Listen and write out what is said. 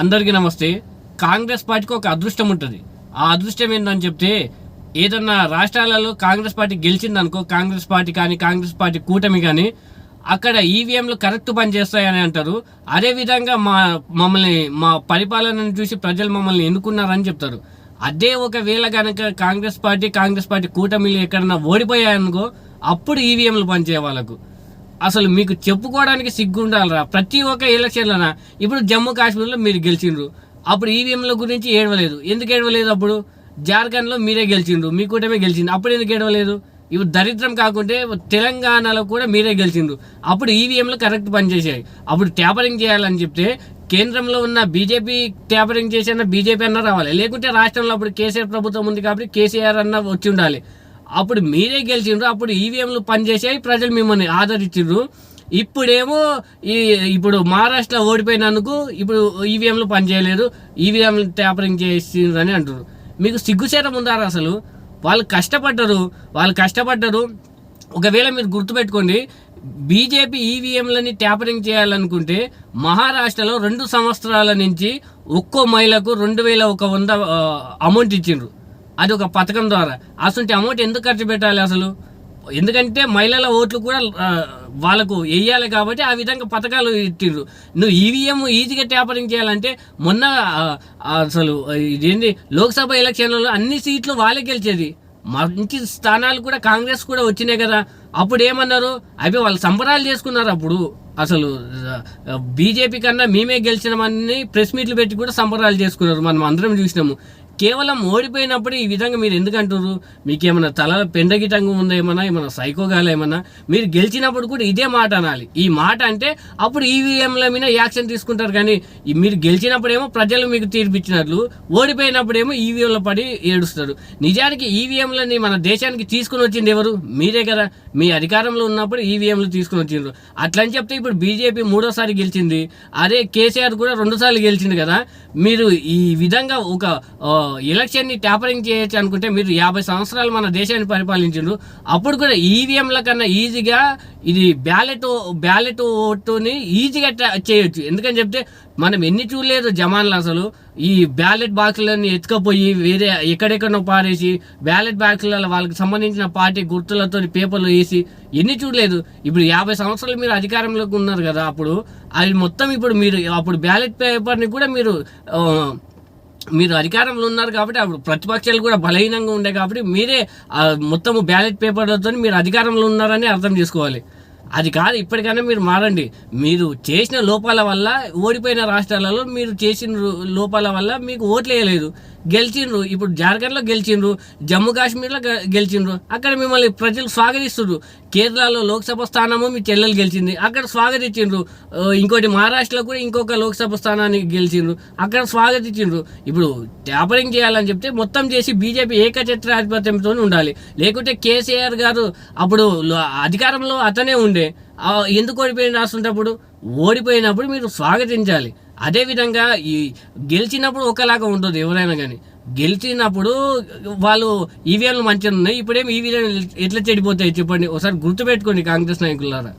అందరికీ నమస్తే. కాంగ్రెస్ పార్టీకి ఒక అదృష్టం ఉంటుంది. ఆ అదృష్టం ఏంటని చెప్తే, ఏదన్నా రాష్ట్రాలలో కాంగ్రెస్ పార్టీ గెలిచిందనుకో, కాంగ్రెస్ పార్టీ కానీ కాంగ్రెస్ పార్టీ కూటమి కానీ అక్కడ ఈవీఎంలు కరెక్ట్ పనిచేస్తాయని అంటారు. అదేవిధంగా మా పరిపాలనను చూసి ప్రజలు మమ్మల్ని ఎన్నుకున్నారని చెప్తారు. అదే ఒకవేళ కనుక కాంగ్రెస్ పార్టీ కూటమిలు ఎక్కడన్నా ఓడిపోయాయనుకో, అప్పుడు ఈవీఎంలు పనిచేయ వాళ్ళకు. అసలు మీకు చెప్పుకోవడానికి సిగ్గు ఉండాలిరా. ప్రతి ఒక్క ఎలక్షన్లన ఇప్పుడు జమ్మూ కాశ్మీర్లో మీరు గెలిచిండ్రు, అప్పుడు ఈవీఎంల గురించి ఏడవలేదు. ఎందుకు ఏడవలేదు? అప్పుడు జార్ఖండ్లో మీరే గెలిచిండ్రు, మీ కూటమే గెలిచిండు, అప్పుడు ఎందుకు ఏడవలేదు? ఇప్పుడు దరిద్రం కాకుంటే తెలంగాణలో కూడా మీరే గెలిచిండ్రు, అప్పుడు ఈవీఎంలు కరెక్ట్ పనిచేసాయి. అప్పుడు ట్యాపరింగ్ చేయాలని చెప్తే కేంద్రంలో ఉన్న బీజేపీ ట్యాపరింగ్ చేసిన బీజేపీ అన్న రావాలి, లేకుంటే రాష్ట్రంలో అప్పుడు కేసీఆర్ ప్రభుత్వం ఉంది కాబట్టి కేసీఆర్ అన్న వచ్చి ఉండాలి. అప్పుడు మీరే గెలిచిండ్రు, అప్పుడు ఈవీఎంలు పనిచేసాయి, ప్రజలు మిమ్మల్ని ఆదరించిండ్రు. ఇప్పుడేమో ఇప్పుడు మహారాష్ట్ర ఓడిపోయినందుకు ఇప్పుడు ఈవీఎంలు పనిచేయలేదు, ఈవీఎంలు ట్యాపరింగ్ చేసిండ్రు అని అంటారు. మీకు సిగ్గుచేరం ఉందారా? అసలు వాళ్ళు కష్టపడ్డారు. ఒకవేళ మీరు గుర్తుపెట్టుకోండి, బీజేపీ ఈవీఎంలని ట్యాపరింగ్ చేయాలనుకుంటే మహారాష్ట్రలో 2 సంవత్సరాల నుంచి ఒక్కో మహిళకు 2100 అమౌంట్ ఇచ్చిండ్రు. అది ఒక పథకం ద్వారా. అసలు అమౌంట్ ఎందుకు ఖర్చు పెట్టాలి అసలు? ఎందుకంటే మహిళల ఓట్లు కూడా వాళ్ళకు వేయాలి కాబట్టి ఆ విధంగా పథకాలు ఇచ్చిండ్రు. నువ్వు ఈవీఎం ఈజీగా ట్యాపరింగ్ చేయాలంటే మొన్న అసలు ఇదేంటి లోక్సభ ఎలక్షన్లలో అన్ని సీట్లు వాళ్ళే గెలిచేది, మంచి స్థానాలు కూడా కాంగ్రెస్ కూడా వచ్చినాయి కదా. అప్పుడు ఏమన్నారు? అవి వాళ్ళు సంబరాలు చేసుకున్నారు. అప్పుడు అసలు బీజేపీ కన్నా మేమే గెలిచినామని ప్రెస్ మీట్లు పెట్టి కూడా సంబరాలు చేసుకున్నారు, మనం అందరం చూసినాము. కేవలం ఓడిపోయినప్పుడు ఈ విధంగా మీరు ఎందుకు అంటారు? మీకేమైనా తల పెండగిటంగా ఉందా? ఏమన్నా సైకోగాల ఏమన్నా? మీరు గెలిచినప్పుడు కూడా ఇదే మాట అనాలి. ఈ మాట అంటే అప్పుడు ఈవీఎంల మీద యాక్షన్ తీసుకుంటారు. కానీ మీరు గెలిచినప్పుడేమో ప్రజలు మీకు తీర్పిచ్చినట్లు, ఓడిపోయినప్పుడేమో ఈవీఎంలో పడి ఏడుస్తారు. నిజానికి ఈవీఎంలని మన దేశానికి తీసుకుని వచ్చింది ఎవరు? మీరే కదా. మీ అధికారంలో ఉన్నప్పుడు ఈవీఎంలు తీసుకుని వచ్చిండ్రు. అట్లని చెప్తే ఇప్పుడు బీజేపీ 3వ సారి గెలిచింది, అదే కేసీఆర్ కూడా 2 సార్లు గెలిచింది కదా. మీరు ఈ విధంగా ఒక ఎలక్షన్ని ట్యాపరింగ్ చేయొచ్చు అనుకుంటే మీరు 50 సంవత్సరాలు మన దేశాన్ని పరిపాలించిండ్రు. అప్పుడు కూడా ఈవీఎంల కన్నా ఈజీగా ఇది బ్యాలెట్ ఓటుని ఈజీగా చేయొచ్చు. ఎందుకని చెప్తే మనం ఎన్ని చూడలేదు జమాన్లు. అసలు ఈ బ్యాలెట్ బాక్సులన్నీ ఎత్తుకపోయి వేరే ఎక్కడెక్కడో పారేసి బ్యాలెట్ బాక్సులలో వాళ్ళకి సంబంధించిన పార్టీ గుర్తులతో పేపర్లు వేసి ఎన్ని చూడలేదు. ఇప్పుడు 50 సంవత్సరాలు మీరు అధికారంలోకి ఉన్నారు కదా. అప్పుడు అది మొత్తం ఇప్పుడు మీరు అప్పుడు బ్యాలెట్ పేపర్ని కూడా మీరు అధికారంలో ఉన్నారు కాబట్టి అప్పుడు ప్రతిపక్షాలు కూడా బలహీనంగా ఉండే కాబట్టి మీరే మొత్తం బ్యాలెట్ పేపర్లతో మీరు అధికారంలో ఉన్నారని అర్థం చేసుకోవాలి. అది కాదు, ఇప్పటికైనా మీరు మారండి. మీరు చేసిన లోపాల వల్ల ఓడిపోయిన రాష్ట్రాలలో మీరు చేసిన లోపాల వల్ల మీకు ఓట్లు వేయలేదు, గెలిచిండ్రు. ఇప్పుడు జార్ఖండ్లో గెలిచిండ్రు, జమ్మూ కాశ్మీర్లో గెలిచిండ్రు, అక్కడ మిమ్మల్ని ప్రజలు స్వాగతిస్తుండ్రు. కేరళలో లోక్సభ స్థానము మీ చెల్లెలు గెలిచింది, అక్కడ స్వాగతించిండ్రు. ఇంకోటి మహారాష్ట్రలో కూడా ఇంకొక లోక్సభ స్థానాన్ని గెలిచిండ్రు, అక్కడ స్వాగతించిండ్రు. ఇప్పుడు ట్యాపరింగ్ చేయాలని చెప్తే మొత్తం చేసి బీజేపీ ఏకఛత్రాధిపత్యంతో ఉండాలి. లేకుంటే కేసీఆర్ గారు అప్పుడు అధికారంలో అతనే ఉండే, ఎందుకు ఓడిపోయిన రాస్తుంటప్పుడు? ఓడిపోయినప్పుడు మీరు స్వాగతించాలి. అదేవిధంగా ఈ గెలిచినప్పుడు ఒకలాగా ఉంటుంది ఎవరైనా కానీ. గెలిచినప్పుడు వాళ్ళు ఈవీఎంలు మంచిగా ఉన్నాయి, ఇప్పుడేమి ఈవీఎం ఎట్లా చెడిపోతాయి చెప్పండి? ఒకసారి గుర్తుపెట్టుకోండి కాంగ్రెస్ నాయకులారా.